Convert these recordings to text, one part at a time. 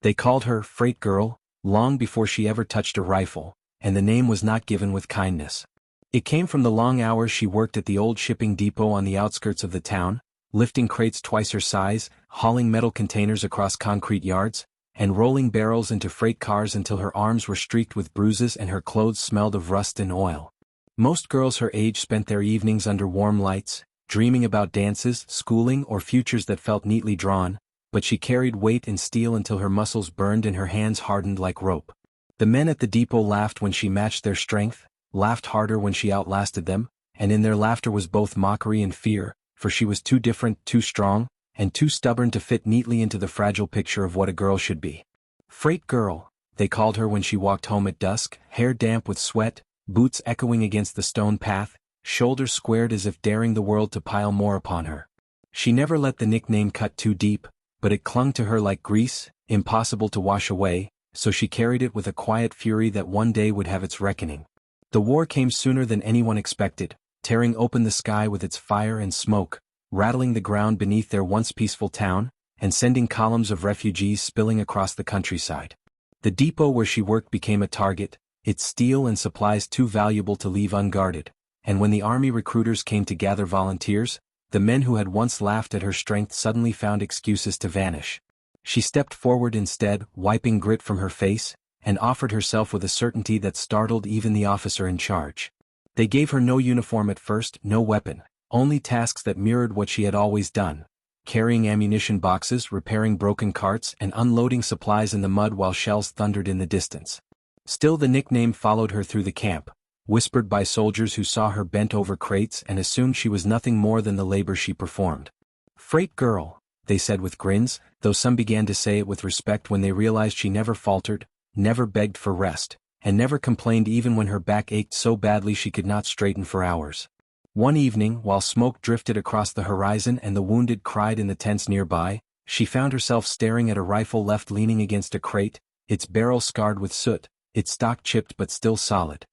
They called her Freight Girl long before she ever touched a rifle, and the name was not given with kindness. It came from the long hours she worked at the old shipping depot on the outskirts of the town, lifting crates twice her size, hauling metal containers across concrete yards, and rolling barrels into freight cars until her arms were streaked with bruises and her clothes smelled of rust and oil. Most girls her age spent their evenings under warm lights, dreaming about dances, schooling, or futures that felt neatly drawn, but she carried weight and steel until her muscles burned and her hands hardened like rope. The men at the depot laughed when she matched their strength, laughed harder when she outlasted them, and in their laughter was both mockery and fear, for she was too different, too strong, and too stubborn to fit neatly into the fragile picture of what a girl should be. Freight Girl, they called her when she walked home at dusk, hair damp with sweat, boots echoing against the stone path, shoulders squared as if daring the world to pile more upon her. She never let the nickname cut too deep, but it clung to her like grease, impossible to wash away, so she carried it with a quiet fury that one day would have its reckoning. The war came sooner than anyone expected, tearing open the sky with its fire and smoke, rattling the ground beneath their once peaceful town, and sending columns of refugees spilling across the countryside. The depot where she worked became a target, its steel and supplies too valuable to leave unguarded, and when the army recruiters came to gather volunteers, the men who had once laughed at her strength suddenly found excuses to vanish. She stepped forward instead, wiping grit from her face, and offered herself with a certainty that startled even the officer in charge. They gave her no uniform at first, no weapon, only tasks that mirrored what she had always done, carrying ammunition boxes, repairing broken carts, and unloading supplies in the mud while shells thundered in the distance. Still the nickname followed her through the camp, whispered by soldiers who saw her bent over crates and assumed she was nothing more than the labor she performed. Freight Girl, they said with grins, though some began to say it with respect when they realized she never faltered, never begged for rest, and never complained even when her back ached so badly she could not straighten for hours. One evening, while smoke drifted across the horizon and the wounded cried in the tents nearby, she found herself staring at a rifle left leaning against a crate, its barrel scarred with soot, its stock chipped but still solid.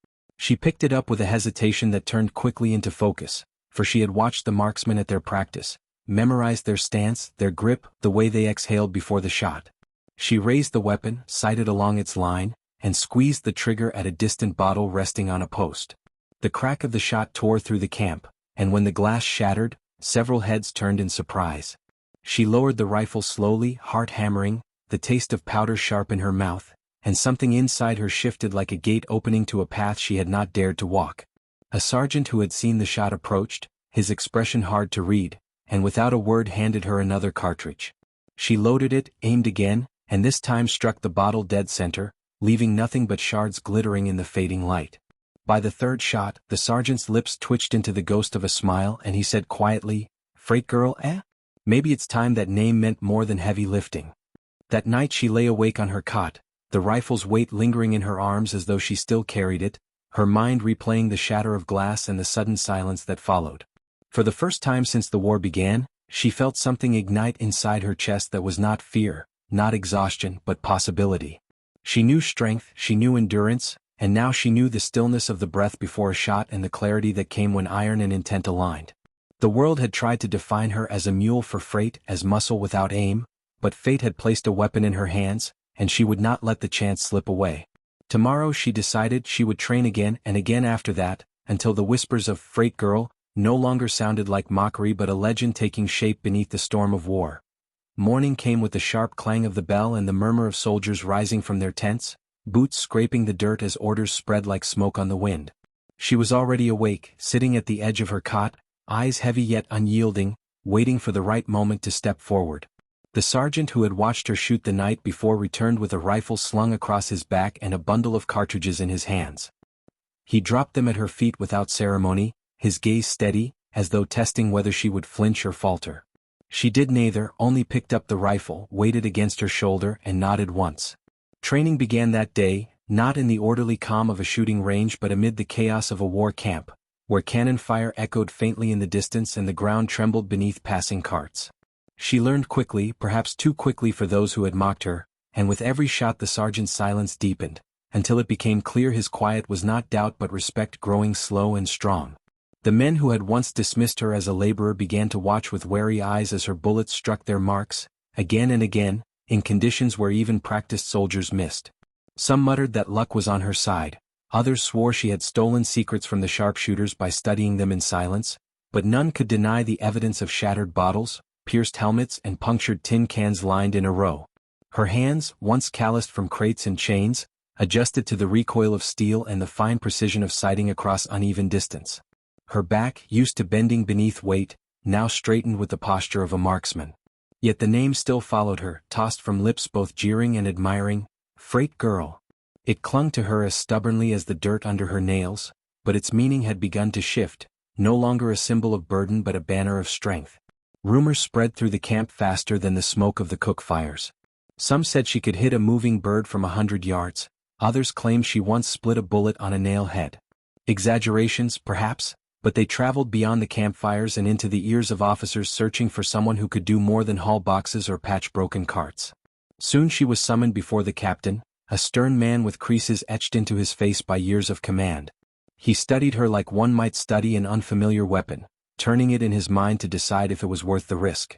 She picked it up with a hesitation that turned quickly into focus, for she had watched the marksmen at their practice, memorized their stance, their grip, the way they exhaled before the shot. She raised the weapon, sighted along its line, and squeezed the trigger at a distant bottle resting on a post. The crack of the shot tore through the camp, and when the glass shattered, several heads turned in surprise. She lowered the rifle slowly, heart hammering, the taste of powder sharp in her mouth, and something inside her shifted like a gate opening to a path she had not dared to walk. A sergeant who had seen the shot approached, his expression hard to read, and without a word handed her another cartridge. She loaded it, aimed again, and this time struck the bottle dead center, leaving nothing but shards glittering in the fading light. By the third shot, the sergeant's lips twitched into the ghost of a smile and he said quietly, "Freight Girl, eh? Maybe it's time that name meant more than heavy lifting." That night she lay awake on her cot, the rifle's weight lingering in her arms as though she still carried it, her mind replaying the shatter of glass and the sudden silence that followed. For the first time since the war began, she felt something ignite inside her chest that was not fear, not exhaustion, but possibility. She knew strength, she knew endurance, and now she knew the stillness of the breath before a shot and the clarity that came when iron and intent aligned. The world had tried to define her as a mule for freight, as muscle without aim, but fate had placed a weapon in her hands, and she would not let the chance slip away. Tomorrow, she decided, she would train again and again after that, until the whispers of "Freight Girl" no longer sounded like mockery but a legend taking shape beneath the storm of war. Morning came with the sharp clang of the bell and the murmur of soldiers rising from their tents, boots scraping the dirt as orders spread like smoke on the wind. She was already awake, sitting at the edge of her cot, eyes heavy yet unyielding, waiting for the right moment to step forward. The sergeant who had watched her shoot the night before returned with a rifle slung across his back and a bundle of cartridges in his hands. He dropped them at her feet without ceremony, his gaze steady, as though testing whether she would flinch or falter. She did neither, only picked up the rifle, weighted against her shoulder, and nodded once. Training began that day, not in the orderly calm of a shooting range but amid the chaos of a war camp, where cannon fire echoed faintly in the distance and the ground trembled beneath passing carts. She learned quickly, perhaps too quickly for those who had mocked her, and with every shot the sergeant's silence deepened, until it became clear his quiet was not doubt but respect growing slow and strong. The men who had once dismissed her as a laborer began to watch with wary eyes as her bullets struck their marks, again and again, in conditions where even practiced soldiers missed. Some muttered that luck was on her side, others swore she had stolen secrets from the sharpshooters by studying them in silence, but none could deny the evidence of shattered bottles, pierced helmets and punctured tin cans lined in a row. Her hands, once calloused from crates and chains, adjusted to the recoil of steel and the fine precision of sighting across uneven distance. Her back, used to bending beneath weight, now straightened with the posture of a marksman. Yet the name still followed her, tossed from lips both jeering and admiring, "Freight Girl." It clung to her as stubbornly as the dirt under her nails, but its meaning had begun to shift, no longer a symbol of burden but a banner of strength. Rumors spread through the camp faster than the smoke of the cook fires. Some said she could hit a moving bird from 100 yards, others claimed she once split a bullet on a nail head. Exaggerations, perhaps, but they traveled beyond the campfires and into the ears of officers searching for someone who could do more than haul boxes or patch broken carts. Soon she was summoned before the captain, a stern man with creases etched into his face by years of command. He studied her like one might study an unfamiliar weapon, turning it in his mind to decide if it was worth the risk.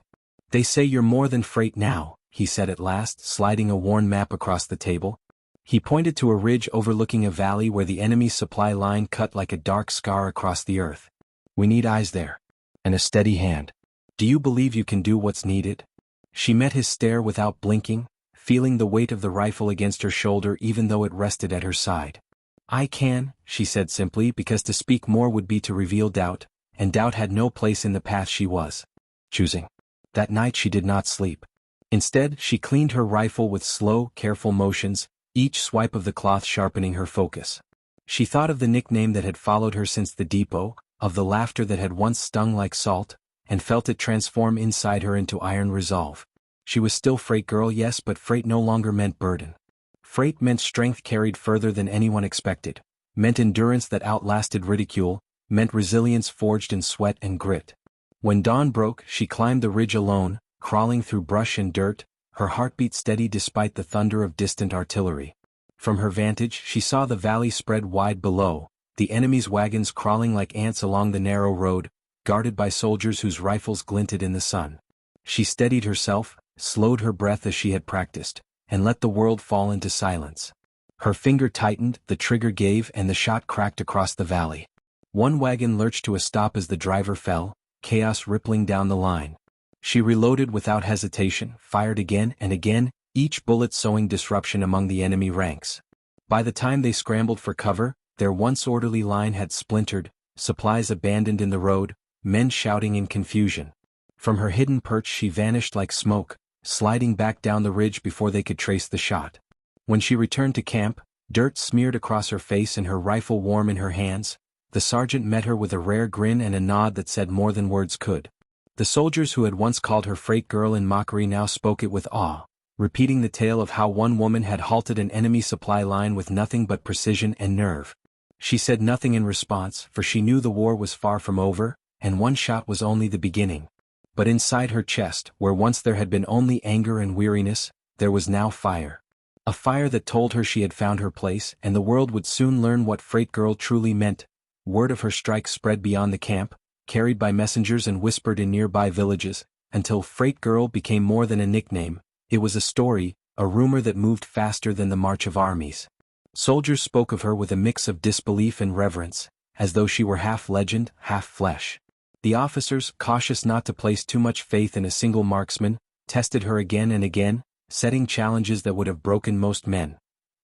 "They say you're more than freight now," he said at last, sliding a worn map across the table. He pointed to a ridge overlooking a valley where the enemy's supply line cut like a dark scar across the earth. "We need eyes there. And a steady hand. Do you believe you can do what's needed?" She met his stare without blinking, feeling the weight of the rifle against her shoulder even though it rested at her side. "I can," she said simply, because to speak more would be to reveal doubt, and doubt had no place in the path she was choosing. That night she did not sleep. Instead, she cleaned her rifle with slow, careful motions, each swipe of the cloth sharpening her focus. She thought of the nickname that had followed her since the depot, of the laughter that had once stung like salt, and felt it transform inside her into iron resolve. She was still Freight Girl, yes, but freight no longer meant burden. Freight meant strength carried further than anyone expected, meant endurance that outlasted ridicule, meant resilience forged in sweat and grit. When dawn broke, she climbed the ridge alone, crawling through brush and dirt, her heartbeat steady despite the thunder of distant artillery. From her vantage, she saw the valley spread wide below, the enemy's wagons crawling like ants along the narrow road, guarded by soldiers whose rifles glinted in the sun. She steadied herself, slowed her breath as she had practiced, and let the world fall into silence. Her finger tightened, the trigger gave, and the shot cracked across the valley. One wagon lurched to a stop as the driver fell, chaos rippling down the line. She reloaded without hesitation, fired again and again, each bullet sowing disruption among the enemy ranks. By the time they scrambled for cover, their once orderly line had splintered, supplies abandoned in the road, men shouting in confusion. From her hidden perch she vanished like smoke, sliding back down the ridge before they could trace the shot. When she returned to camp, dirt smeared across her face and her rifle warm in her hands, the sergeant met her with a rare grin and a nod that said more than words could. The soldiers who had once called her Freight Girl in mockery now spoke it with awe, repeating the tale of how one woman had halted an enemy supply line with nothing but precision and nerve. She said nothing in response, for she knew the war was far from over, and one shot was only the beginning. But inside her chest, where once there had been only anger and weariness, there was now fire. A fire that told her she had found her place, and the world would soon learn what Freight Girl truly meant. Word of her strike spread beyond the camp, carried by messengers and whispered in nearby villages, until Freight Girl became more than a nickname. It was a story, a rumor that moved faster than the march of armies. Soldiers spoke of her with a mix of disbelief and reverence, as though she were half legend, half flesh. The officers, cautious not to place too much faith in a single marksman, tested her again and again, setting challenges that would have broken most men.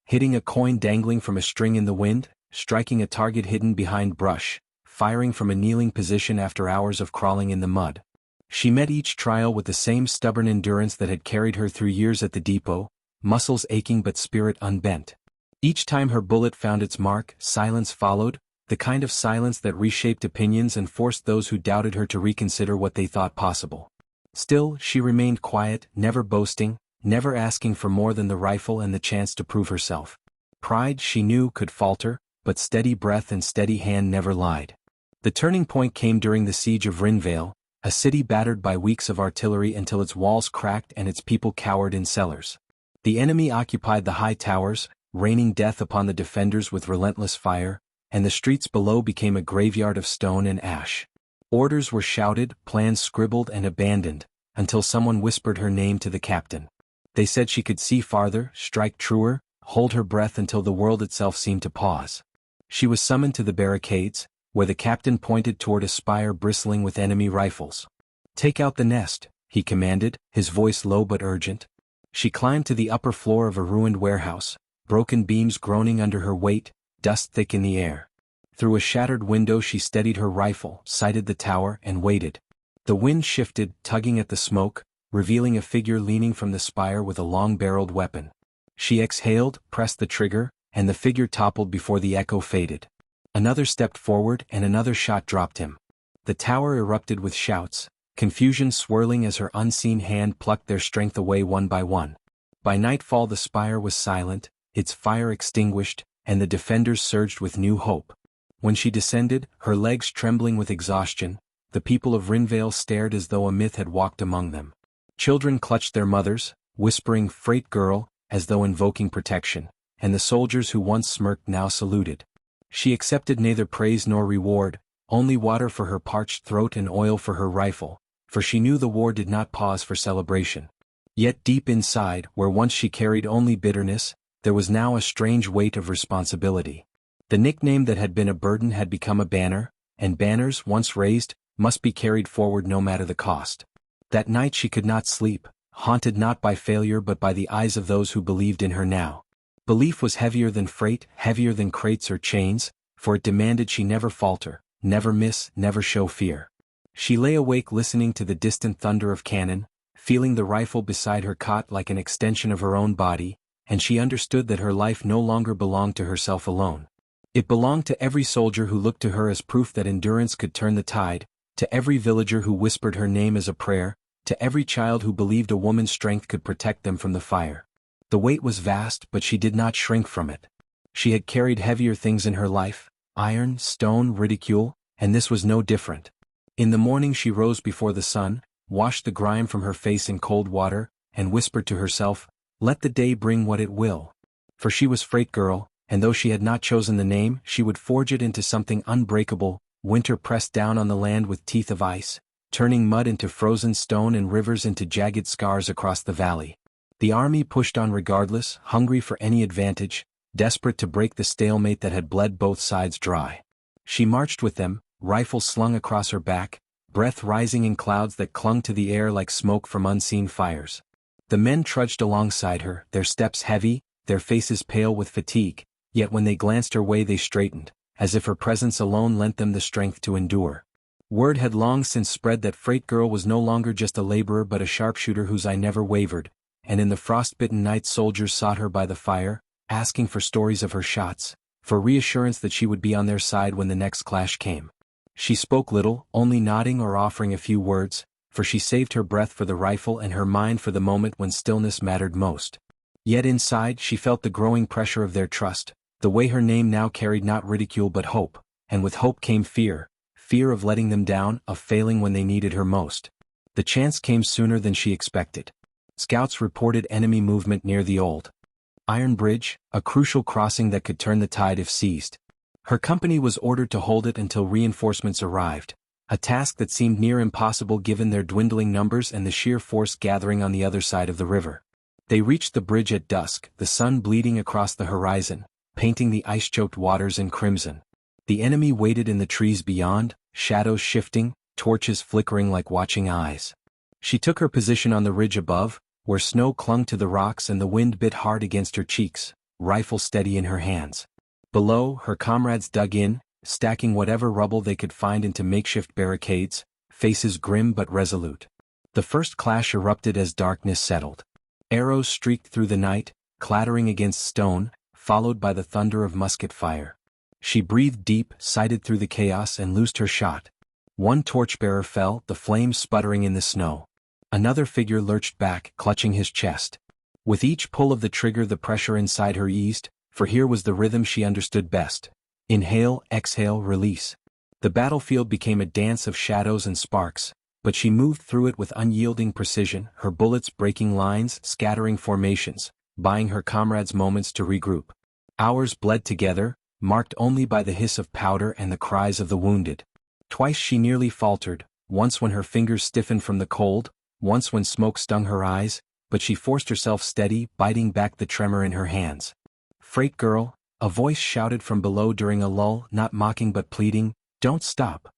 Hitting a coin dangling from a string in the wind, striking a target hidden behind brush, firing from a kneeling position after hours of crawling in the mud. She met each trial with the same stubborn endurance that had carried her through years at the depot, muscles aching but spirit unbent. Each time her bullet found its mark, silence followed, the kind of silence that reshaped opinions and forced those who doubted her to reconsider what they thought possible. Still, she remained quiet, never boasting, never asking for more than the rifle and the chance to prove herself. Pride, she knew, could falter, but steady breath and steady hand never lied. The turning point came during the siege of Rinvale, a city battered by weeks of artillery until its walls cracked and its people cowered in cellars. The enemy occupied the high towers, raining death upon the defenders with relentless fire, and the streets below became a graveyard of stone and ash. Orders were shouted, plans scribbled and abandoned, until someone whispered her name to the captain. They said she could see farther, strike truer, hold her breath until the world itself seemed to pause. She was summoned to the barricades, where the captain pointed toward a spire bristling with enemy rifles. "Take out the nest," he commanded, his voice low but urgent. She climbed to the upper floor of a ruined warehouse, broken beams groaning under her weight, dust thick in the air. Through a shattered window she steadied her rifle, sighted the tower, and waited. The wind shifted, tugging at the smoke, revealing a figure leaning from the spire with a long-barreled weapon. She exhaled, pressed the trigger, and the figure toppled before the echo faded. Another stepped forward and another shot dropped him. The tower erupted with shouts, confusion swirling as her unseen hand plucked their strength away one by one. By nightfall the spire was silent, its fire extinguished, and the defenders surged with new hope. When she descended, her legs trembling with exhaustion, the people of Rinvale stared as though a myth had walked among them. Children clutched their mothers, whispering "Freight girl," as though invoking protection, and the soldiers who once smirked now saluted. She accepted neither praise nor reward, only water for her parched throat and oil for her rifle, for she knew the war did not pause for celebration. Yet deep inside, where once she carried only bitterness, there was now a strange weight of responsibility. The nickname that had been a burden had become a banner, and banners, once raised, must be carried forward no matter the cost. That night she could not sleep, haunted not by failure but by the eyes of those who believed in her now. Belief was heavier than freight, heavier than crates or chains, for it demanded she never falter, never miss, never show fear. She lay awake listening to the distant thunder of cannon, feeling the rifle beside her cot like an extension of her own body, and she understood that her life no longer belonged to herself alone. It belonged to every soldier who looked to her as proof that endurance could turn the tide, to every villager who whispered her name as a prayer, to every child who believed a woman's strength could protect them from the fire. The weight was vast, but she did not shrink from it. She had carried heavier things in her life, iron, stone, ridicule, and this was no different. In the morning she rose before the sun, washed the grime from her face in cold water, and whispered to herself, "Let the day bring what it will." For she was Freight Girl, and though she had not chosen the name, she would forge it into something unbreakable. Winter pressed down on the land with teeth of ice, turning mud into frozen stone and rivers into jagged scars across the valley. The army pushed on regardless, hungry for any advantage, desperate to break the stalemate that had bled both sides dry. She marched with them, rifle slung across her back, breath rising in clouds that clung to the air like smoke from unseen fires. The men trudged alongside her, their steps heavy, their faces pale with fatigue, yet when they glanced her way they straightened, as if her presence alone lent them the strength to endure. Word had long since spread that Freight Girl was no longer just a laborer but a sharpshooter whose eye never wavered, and in the frostbitten night soldiers sought her by the fire, asking for stories of her shots, for reassurance that she would be on their side when the next clash came. She spoke little, only nodding or offering a few words, for she saved her breath for the rifle and her mind for the moment when stillness mattered most. Yet inside she felt the growing pressure of their trust, the way her name now carried not ridicule but hope, and with hope came fear, fear of letting them down, of failing when they needed her most. The chance came sooner than she expected. Scouts reported enemy movement near the old Iron Bridge, a crucial crossing that could turn the tide if seized. Her company was ordered to hold it until reinforcements arrived, a task that seemed near impossible given their dwindling numbers and the sheer force gathering on the other side of the river. They reached the bridge at dusk, the sun bleeding across the horizon, painting the ice-choked waters in crimson. The enemy waited in the trees beyond, shadows shifting, torches flickering like watching eyes. She took her position on the ridge above, where snow clung to the rocks and the wind bit hard against her cheeks, rifle steady in her hands. Below, her comrades dug in, stacking whatever rubble they could find into makeshift barricades, faces grim but resolute. The first clash erupted as darkness settled. Arrows streaked through the night, clattering against stone, followed by the thunder of musket fire. She breathed deep, sighted through the chaos and loosed her shot. One torchbearer fell, the flames sputtering in the snow. Another figure lurched back, clutching his chest. With each pull of the trigger the pressure inside her eased, for here was the rhythm she understood best. Inhale, exhale, release. The battlefield became a dance of shadows and sparks, but she moved through it with unyielding precision, her bullets breaking lines, scattering formations, buying her comrades moments to regroup. Hours bled together, marked only by the hiss of powder and the cries of the wounded. Twice she nearly faltered, once when her fingers stiffened from the cold, once when smoke stung her eyes, but she forced herself steady, biting back the tremor in her hands. "Freight girl," a voice shouted from below during a lull, not mocking but pleading, "don't stop."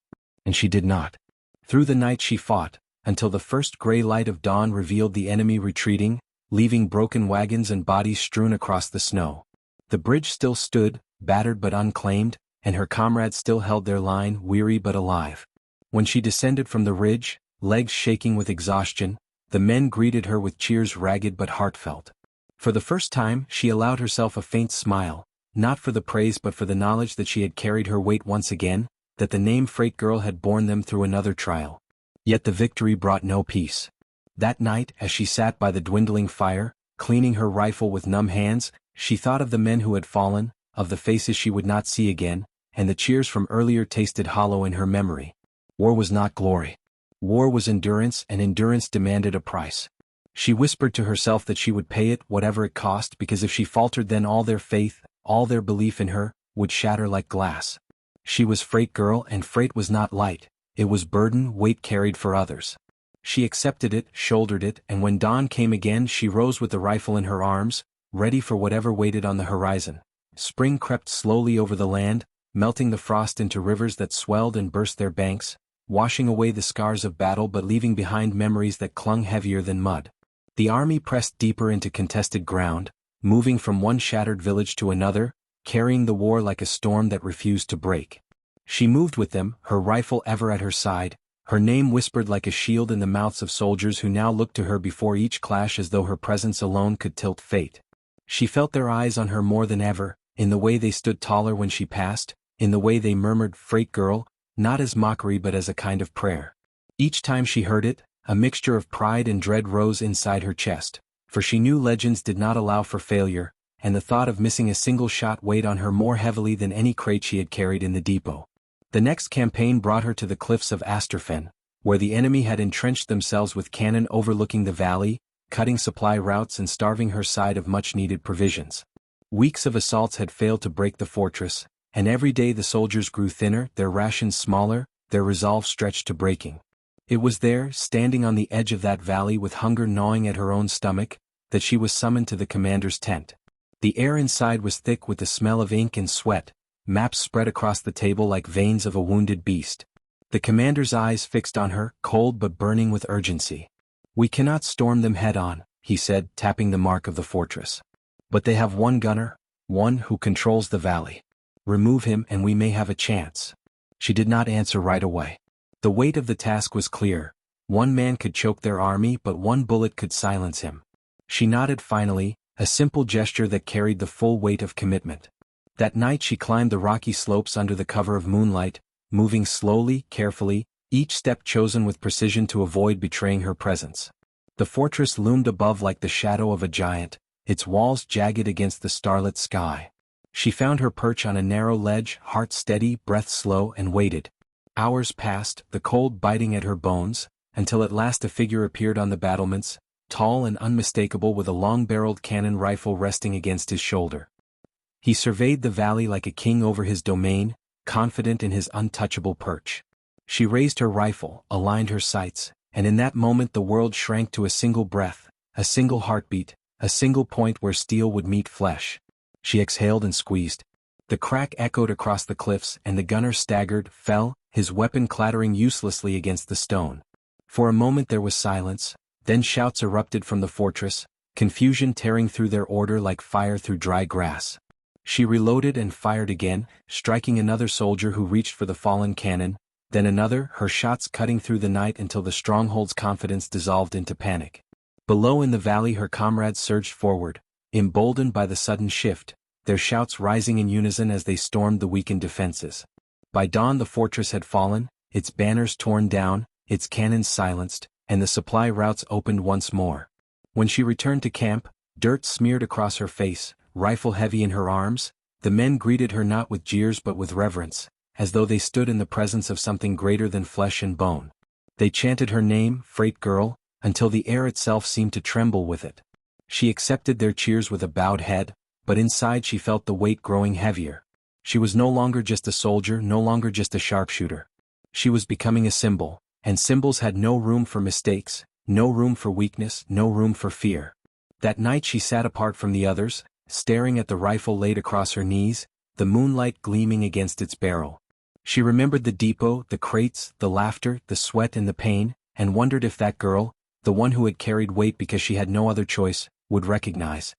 And she did not. Through the night she fought, until the first gray light of dawn revealed the enemy retreating, leaving broken wagons and bodies strewn across the snow. The bridge still stood, battered but unclaimed, and her comrades still held their line, weary but alive. When she descended from the ridge, legs shaking with exhaustion, the men greeted her with cheers ragged but heartfelt. For the first time, she allowed herself a faint smile, not for the praise but for the knowledge that she had carried her weight once again, that the name Freight Girl had borne them through another trial. Yet the victory brought no peace. That night, as she sat by the dwindling fire, cleaning her rifle with numb hands, she thought of the men who had fallen, of the faces she would not see again, and the cheers from earlier tasted hollow in her memory. War was not glory. War was endurance, and endurance demanded a price. She whispered to herself that she would pay it whatever it cost, because if she faltered then all their faith, all their belief in her, would shatter like glass. She was Freight Girl, and freight was not light, it was burden, weight carried for others. She accepted it, shouldered it, and when dawn came again she rose with the rifle in her arms, ready for whatever waited on the horizon. Spring crept slowly over the land, melting the frost into rivers that swelled and burst their banks, washing away the scars of battle but leaving behind memories that clung heavier than mud. The army pressed deeper into contested ground, moving from one shattered village to another, carrying the war like a storm that refused to break. She moved with them, her rifle ever at her side, her name whispered like a shield in the mouths of soldiers who now looked to her before each clash as though her presence alone could tilt fate. She felt their eyes on her more than ever, in the way they stood taller when she passed, in the way they murmured "Freight Girl," not as mockery but as a kind of prayer. Each time she heard it, a mixture of pride and dread rose inside her chest, for she knew legends did not allow for failure, and the thought of missing a single shot weighed on her more heavily than any crate she had carried in the depot. The next campaign brought her to the cliffs of Asterfen, where the enemy had entrenched themselves with cannon overlooking the valley, cutting supply routes and starving her side of much-needed provisions. Weeks of assaults had failed to break the fortress, and every day the soldiers grew thinner, their rations smaller, their resolve stretched to breaking. It was there, standing on the edge of that valley with hunger gnawing at her own stomach, that she was summoned to the commander's tent. The air inside was thick with the smell of ink and sweat, maps spread across the table like veins of a wounded beast. The commander's eyes fixed on her, cold but burning with urgency. "We cannot storm them head-on," he said, tapping the mark of the fortress. "But they have one gunner, one who controls the valley. Remove him and we may have a chance." She did not answer right away. The weight of the task was clear. One man could choke their army but one bullet could silence him. She nodded finally, a simple gesture that carried the full weight of commitment. That night she climbed the rocky slopes under the cover of moonlight, moving slowly, carefully, each step chosen with precision to avoid betraying her presence. The fortress loomed above like the shadow of a giant, its walls jagged against the starlit sky. She found her perch on a narrow ledge, heart steady, breath slow, and waited. Hours passed, the cold biting at her bones, until at last a figure appeared on the battlements, tall and unmistakable with a long-barreled cannon rifle resting against his shoulder. He surveyed the valley like a king over his domain, confident in his untouchable perch. She raised her rifle, aligned her sights, and in that moment the world shrank to a single breath, a single heartbeat, a single point where steel would meet flesh. She exhaled and squeezed. The crack echoed across the cliffs and the gunner staggered, fell, his weapon clattering uselessly against the stone. For a moment there was silence, then shouts erupted from the fortress, confusion tearing through their order like fire through dry grass. She reloaded and fired again, striking another soldier who reached for the fallen cannon, then another, her shots cutting through the night until the stronghold's confidence dissolved into panic. Below in the valley her comrades surged forward, emboldened by the sudden shift, their shouts rising in unison as they stormed the weakened defenses. By dawn the fortress had fallen, its banners torn down, its cannons silenced, and the supply routes opened once more. When she returned to camp, dirt smeared across her face, rifle heavy in her arms, the men greeted her not with jeers but with reverence, as though they stood in the presence of something greater than flesh and bone. They chanted her name, Freight Girl, until the air itself seemed to tremble with it. She accepted their cheers with a bowed head, but inside she felt the weight growing heavier. She was no longer just a soldier, no longer just a sharpshooter. She was becoming a symbol, and symbols had no room for mistakes, no room for weakness, no room for fear. That night she sat apart from the others, staring at the rifle laid across her knees, the moonlight gleaming against its barrel. She remembered the depot, the crates, the laughter, the sweat and the pain, and wondered if that girl, the one who had carried weight because she had no other choice, would recognize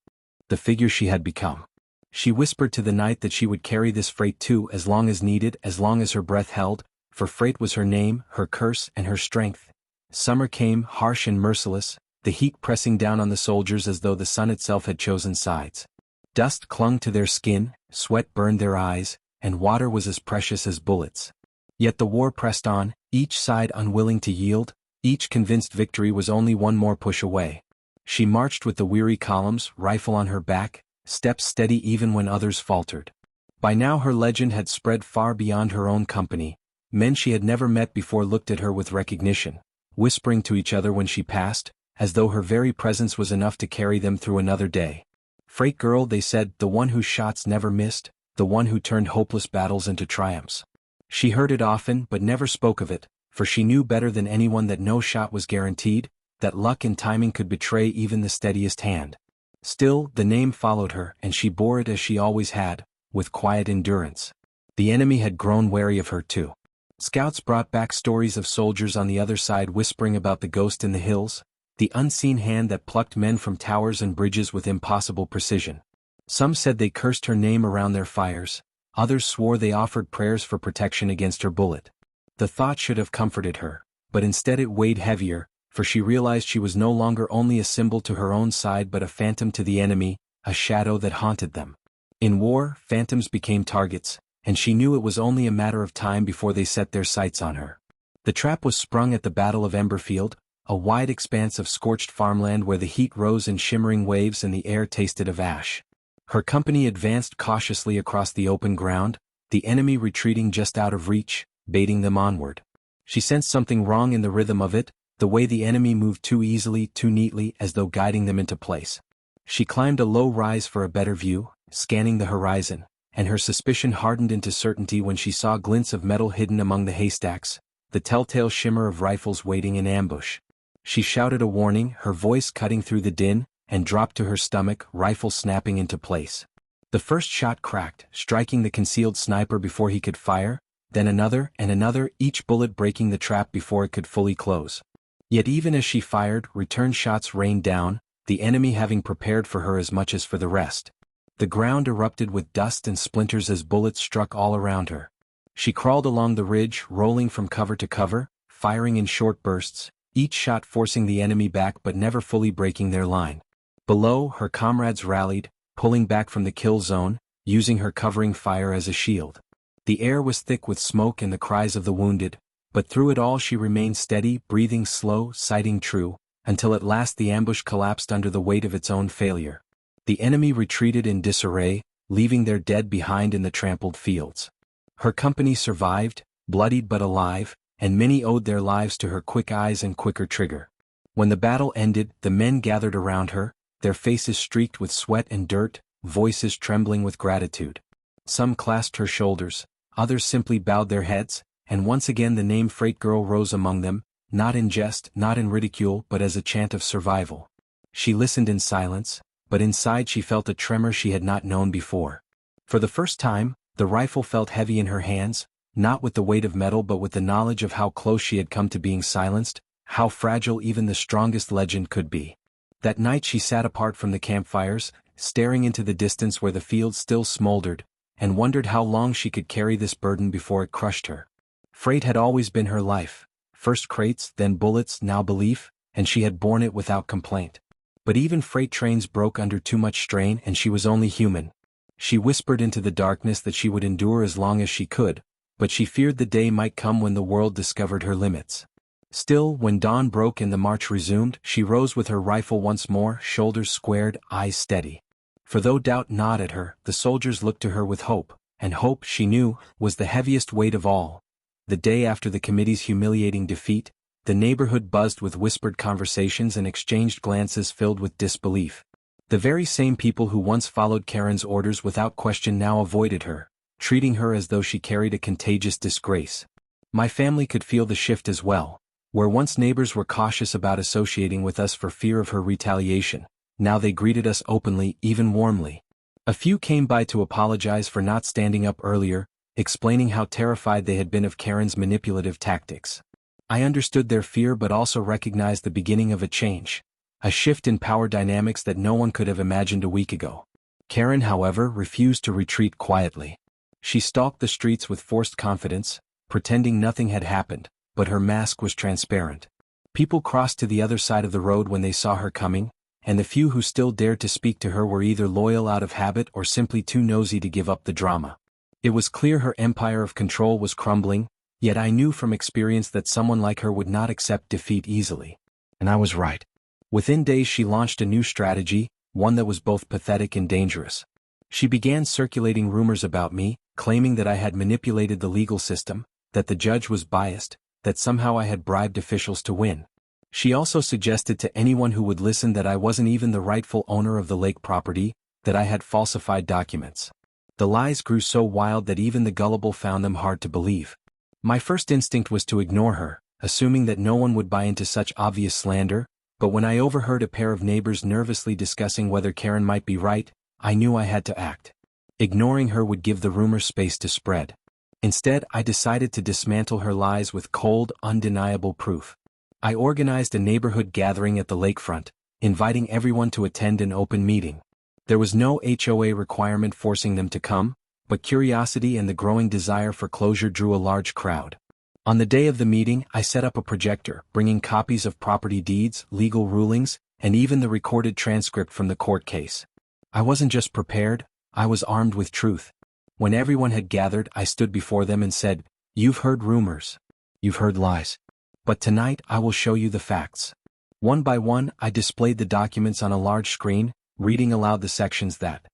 the figure she had become. She whispered to the night that she would carry this freight too as long as needed, as long as her breath held, for freight was her name, her curse, and her strength. Summer came, harsh and merciless, the heat pressing down on the soldiers as though the sun itself had chosen sides. Dust clung to their skin, sweat burned their eyes, and water was as precious as bullets. Yet the war pressed on, each side unwilling to yield, each convinced victory was only one more push away. She marched with the weary columns, rifle on her back, steps steady even when others faltered. By now her legend had spread far beyond her own company. Men she had never met before looked at her with recognition, whispering to each other when she passed, as though her very presence was enough to carry them through another day. Freight girl, they said, the one whose shots never missed, the one who turned hopeless battles into triumphs. She heard it often but never spoke of it, for she knew better than anyone that no shot was guaranteed, that luck and timing could betray even the steadiest hand. Still, the name followed her, and she bore it as she always had, with quiet endurance. The enemy had grown wary of her too. Scouts brought back stories of soldiers on the other side whispering about the ghost in the hills, the unseen hand that plucked men from towers and bridges with impossible precision. Some said they cursed her name around their fires, others swore they offered prayers for protection against her bullet. The thought should have comforted her, but instead it weighed heavier, for she realized she was no longer only a symbol to her own side but a phantom to the enemy, a shadow that haunted them. In war, phantoms became targets, and she knew it was only a matter of time before they set their sights on her. The trap was sprung at the Battle of Emberfield, a wide expanse of scorched farmland where the heat rose in shimmering waves and the air tasted of ash. Her company advanced cautiously across the open ground, the enemy retreating just out of reach, baiting them onward. She sensed something wrong in the rhythm of it, the way the enemy moved too easily, too neatly, as though guiding them into place. She climbed a low rise for a better view, scanning the horizon, and her suspicion hardened into certainty when she saw glints of metal hidden among the haystacks, the telltale shimmer of rifles waiting in ambush. She shouted a warning, her voice cutting through the din, and dropped to her stomach, rifle snapping into place. The first shot cracked, striking the concealed sniper before he could fire, then another and another, each bullet breaking the trap before it could fully close. Yet even as she fired, return shots rained down, the enemy having prepared for her as much as for the rest. The ground erupted with dust and splinters as bullets struck all around her. She crawled along the ridge, rolling from cover to cover, firing in short bursts, each shot forcing the enemy back but never fully breaking their line. Below, her comrades rallied, pulling back from the kill zone, using her covering fire as a shield. The air was thick with smoke and the cries of the wounded, but through it all she remained steady, breathing slow, sighting true, until at last the ambush collapsed under the weight of its own failure. The enemy retreated in disarray, leaving their dead behind in the trampled fields. Her company survived, bloodied but alive, and many owed their lives to her quick eyes and quicker trigger. When the battle ended, the men gathered around her, their faces streaked with sweat and dirt, voices trembling with gratitude. Some clasped her shoulders, others simply bowed their heads, and once again the name Freight Girl rose among them, not in jest, not in ridicule, but as a chant of survival. She listened in silence, but inside she felt a tremor she had not known before. For the first time, the rifle felt heavy in her hands, not with the weight of metal but with the knowledge of how close she had come to being silenced, how fragile even the strongest legend could be. That night she sat apart from the campfires, staring into the distance where the fields still smoldered, and wondered how long she could carry this burden before it crushed her. Freight had always been her life, first crates, then bullets, now belief, and she had borne it without complaint. But even freight trains broke under too much strain and she was only human. She whispered into the darkness that she would endure as long as she could, but she feared the day might come when the world discovered her limits. Still, when dawn broke and the march resumed, she rose with her rifle once more, shoulders squared, eyes steady. For though doubt gnawed at her, the soldiers looked to her with hope, and hope, she knew, was the heaviest weight of all. The day after the committee's humiliating defeat, the neighborhood buzzed with whispered conversations and exchanged glances filled with disbelief. The very same people who once followed Karen's orders without question now avoided her, treating her as though she carried a contagious disgrace. My family could feel the shift as well. Where once neighbors were cautious about associating with us for fear of her retaliation, now they greeted us openly, even warmly. A few came by to apologize for not standing up earlier, explaining how terrified they had been of Karen's manipulative tactics. I understood their fear but also recognized the beginning of a change, a shift in power dynamics that no one could have imagined a week ago. Karen, however, refused to retreat quietly. She stalked the streets with forced confidence, pretending nothing had happened, but her mask was transparent. People crossed to the other side of the road when they saw her coming, and the few who still dared to speak to her were either loyal out of habit or simply too nosy to give up the drama. It was clear her empire of control was crumbling, yet I knew from experience that someone like her would not accept defeat easily. And I was right. Within days she launched a new strategy, one that was both pathetic and dangerous. She began circulating rumors about me, claiming that I had manipulated the legal system, that the judge was biased, that somehow I had bribed officials to win. She also suggested to anyone who would listen that I wasn't even the rightful owner of the lake property, that I had falsified documents. The lies grew so wild that even the gullible found them hard to believe. My first instinct was to ignore her, assuming that no one would buy into such obvious slander, but when I overheard a pair of neighbors nervously discussing whether Karen might be right, I knew I had to act. Ignoring her would give the rumor space to spread. Instead, I decided to dismantle her lies with cold, undeniable proof. I organized a neighborhood gathering at the lakefront, inviting everyone to attend an open meeting. There was no HOA requirement forcing them to come, but curiosity and the growing desire for closure drew a large crowd. On the day of the meeting, I set up a projector, bringing copies of property deeds, legal rulings, and even the recorded transcript from the court case. I wasn't just prepared, I was armed with truth. When everyone had gathered, I stood before them and said, "You've heard rumors. You've heard lies. But tonight I will show you the facts." One by one, I displayed the documents on a large screen, reading aloud the sections that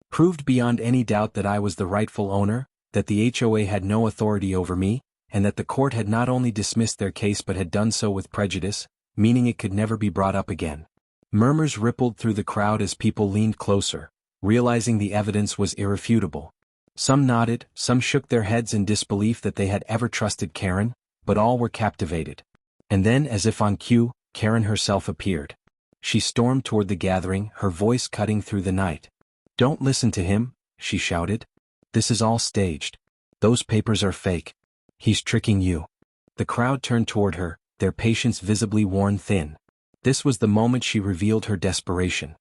proved beyond any doubt that I was the rightful owner, that the HOA had no authority over me, and that the court had not only dismissed their case but had done so with prejudice, meaning it could never be brought up again. Murmurs rippled through the crowd as people leaned closer, realizing the evidence was irrefutable. Some nodded, some shook their heads in disbelief that they had ever trusted Karen, but all were captivated. And then, as if on cue, Karen herself appeared. She stormed toward the gathering, her voice cutting through the night. "Don't listen to him," she shouted. "This is all staged. Those papers are fake. He's tricking you." The crowd turned toward her, their patience visibly worn thin. This was the moment she revealed her desperation.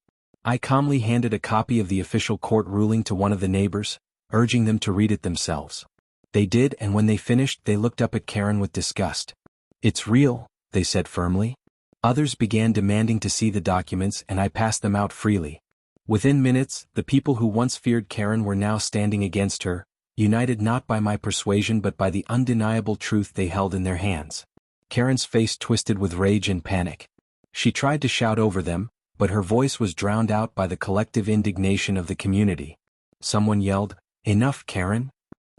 I calmly handed a copy of the official court ruling to one of the neighbors, urging them to read it themselves. They did, and when they finished they looked up at Karen with disgust. "It's real," they said firmly. Others began demanding to see the documents, and I passed them out freely. Within minutes, the people who once feared Karen were now standing against her, united not by my persuasion but by the undeniable truth they held in their hands. Karen's face twisted with rage and panic. She tried to shout over them, but her voice was drowned out by the collective indignation of the community. Someone yelled, "Enough, Karen!"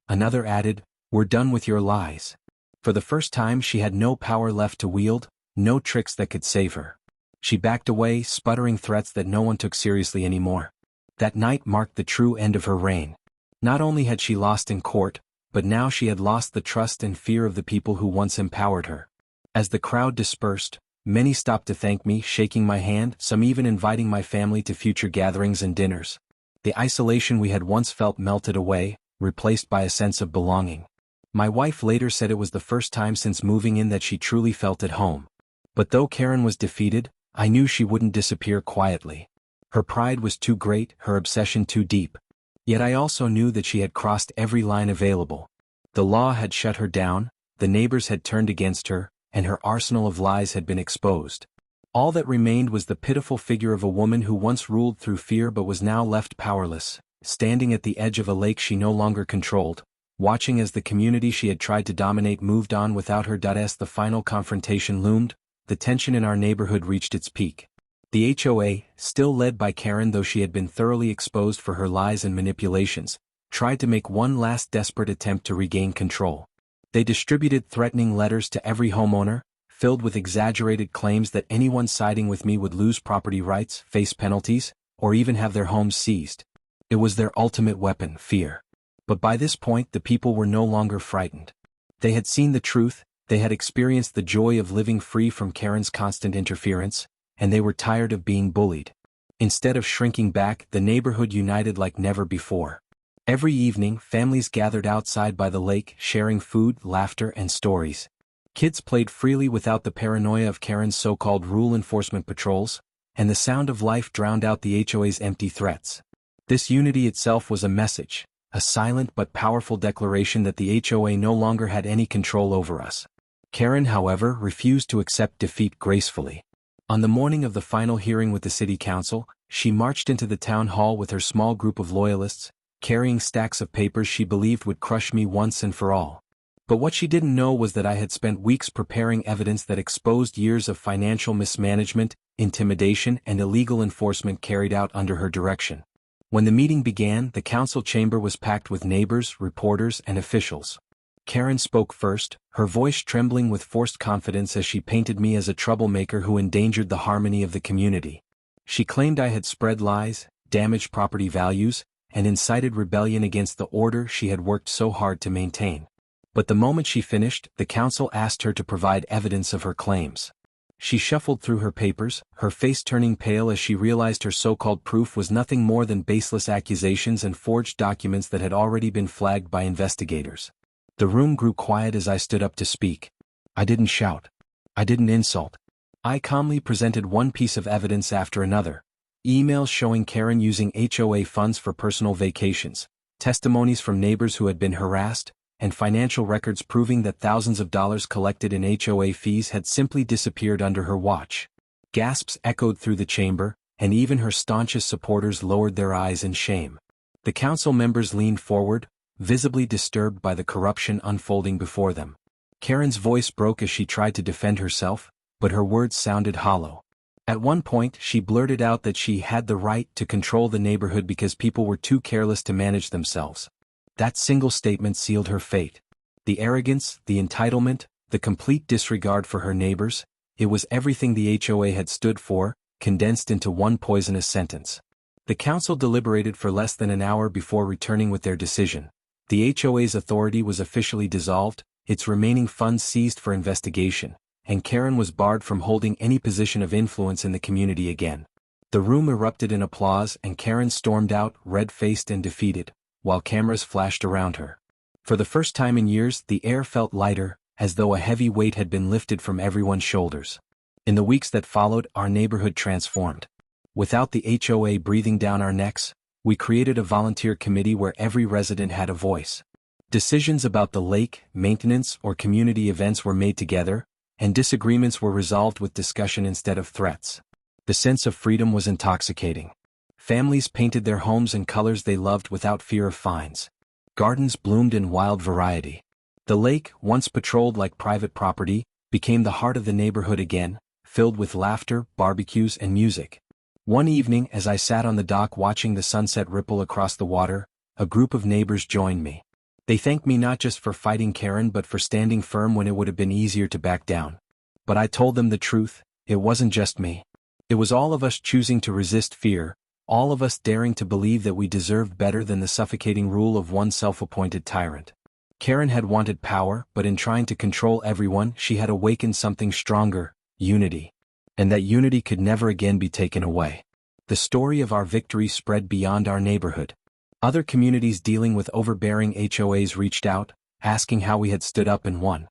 Another added, "We're done with your lies." For the first time she had no power left to wield, no tricks that could save her. She backed away, sputtering threats that no one took seriously anymore. That night marked the true end of her reign. Not only had she lost in court, but now she had lost the trust and fear of the people who once empowered her. As the crowd dispersed, many stopped to thank me, shaking my hand, some even inviting my family to future gatherings and dinners. The isolation we had once felt melted away, replaced by a sense of belonging. My wife later said it was the first time since moving in that she truly felt at home. But though Karen was defeated, I knew she wouldn't disappear quietly. Her pride was too great, her obsession too deep. Yet I also knew that she had crossed every line available. The law had shut her down, the neighbors had turned against her, and her arsenal of lies had been exposed. All that remained was the pitiful figure of a woman who once ruled through fear but was now left powerless, standing at the edge of a lake she no longer controlled, watching as the community she had tried to dominate moved on without her. As the final confrontation loomed, the tension in our neighborhood reached its peak. The HOA, still led by Karen though she had been thoroughly exposed for her lies and manipulations, tried to make one last desperate attempt to regain control. They distributed threatening letters to every homeowner, filled with exaggerated claims that anyone siding with me would lose property rights, face penalties, or even have their homes seized. It was their ultimate weapon, fear. But by this point the people were no longer frightened. They had seen the truth, They had experienced the joy of living free from Karen's constant interference, and they were tired of being bullied. Instead of shrinking back, the neighborhood united like never before. Every evening, families gathered outside by the lake, sharing food, laughter, and stories. Kids played freely without the paranoia of Karen's so-called rule enforcement patrols, and the sound of life drowned out the HOA's empty threats. This unity itself was a message, a silent but powerful declaration that the HOA no longer had any control over us. Karen, however, refused to accept defeat gracefully. On the morning of the final hearing with the city council, she marched into the town hall with her small group of loyalists, carrying stacks of papers she believed would crush me once and for all. But what she didn't know was that I had spent weeks preparing evidence that exposed years of financial mismanagement, intimidation, and illegal enforcement carried out under her direction. When the meeting began, the council chamber was packed with neighbors, reporters, and officials. Karen spoke first, her voice trembling with forced confidence as she painted me as a troublemaker who endangered the harmony of the community. She claimed I had spread lies, damaged property values, and incited rebellion against the order she had worked so hard to maintain. But the moment she finished, the council asked her to provide evidence of her claims. She shuffled through her papers, her face turning pale as she realized her so-called proof was nothing more than baseless accusations and forged documents that had already been flagged by investigators. The room grew quiet as I stood up to speak. I didn't shout. I didn't insult. I calmly presented one piece of evidence after another. Emails showing Karen using HOA funds for personal vacations, testimonies from neighbors who had been harassed, and financial records proving that thousands of dollars collected in HOA fees had simply disappeared under her watch. Gasps echoed through the chamber, and even her staunchest supporters lowered their eyes in shame. The council members leaned forward, visibly disturbed by the corruption unfolding before them. Karen's voice broke as she tried to defend herself, but her words sounded hollow. At one point, she blurted out that she had the right to control the neighborhood because people were too careless to manage themselves. That single statement sealed her fate. The arrogance, the entitlement, the complete disregard for her neighbors, it was everything the HOA had stood for, condensed into one poisonous sentence. The council deliberated for less than an hour before returning with their decision. The HOA's authority was officially dissolved, its remaining funds seized for investigation, and Karen was barred from holding any position of influence in the community again. The room erupted in applause and Karen stormed out, red-faced and defeated, while cameras flashed around her. For the first time in years, the air felt lighter, as though a heavy weight had been lifted from everyone's shoulders. In the weeks that followed, our neighborhood transformed. Without the HOA breathing down our necks, we created a volunteer committee where every resident had a voice. Decisions about the lake, maintenance, or community events were made together, and disagreements were resolved with discussion instead of threats. The sense of freedom was intoxicating. Families painted their homes in colors they loved without fear of fines. Gardens bloomed in wild variety. The lake, once patrolled like private property, became the heart of the neighborhood again, filled with laughter, barbecues, and music. One evening, as I sat on the dock watching the sunset ripple across the water, a group of neighbors joined me. They thanked me not just for fighting Karen but for standing firm when it would have been easier to back down. But I told them the truth, it wasn't just me. It was all of us choosing to resist fear, all of us daring to believe that we deserved better than the suffocating rule of one self-appointed tyrant. Karen had wanted power, but in trying to control everyone, she had awakened something stronger, unity. And that unity could never again be taken away. The story of our victory spread beyond our neighborhood. Other communities dealing with overbearing HOAs reached out, asking how we had stood up and won.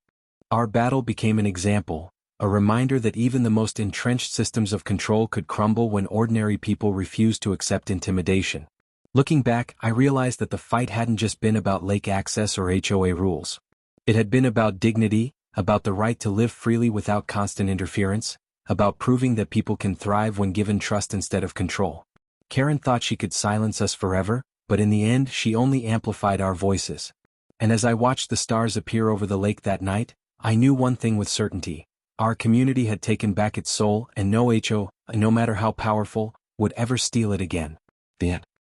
Our battle became an example, a reminder that even the most entrenched systems of control could crumble when ordinary people refused to accept intimidation. Looking back, I realized that the fight hadn't just been about lake access or HOA rules. It had been about dignity, about the right to live freely without constant interference, about proving that people can thrive when given trust instead of control. Karen thought she could silence us forever, but in the end she only amplified our voices. And as I watched the stars appear over the lake that night, I knew one thing with certainty. Our community had taken back its soul, and no HOA, no matter how powerful, would ever steal it again. The end.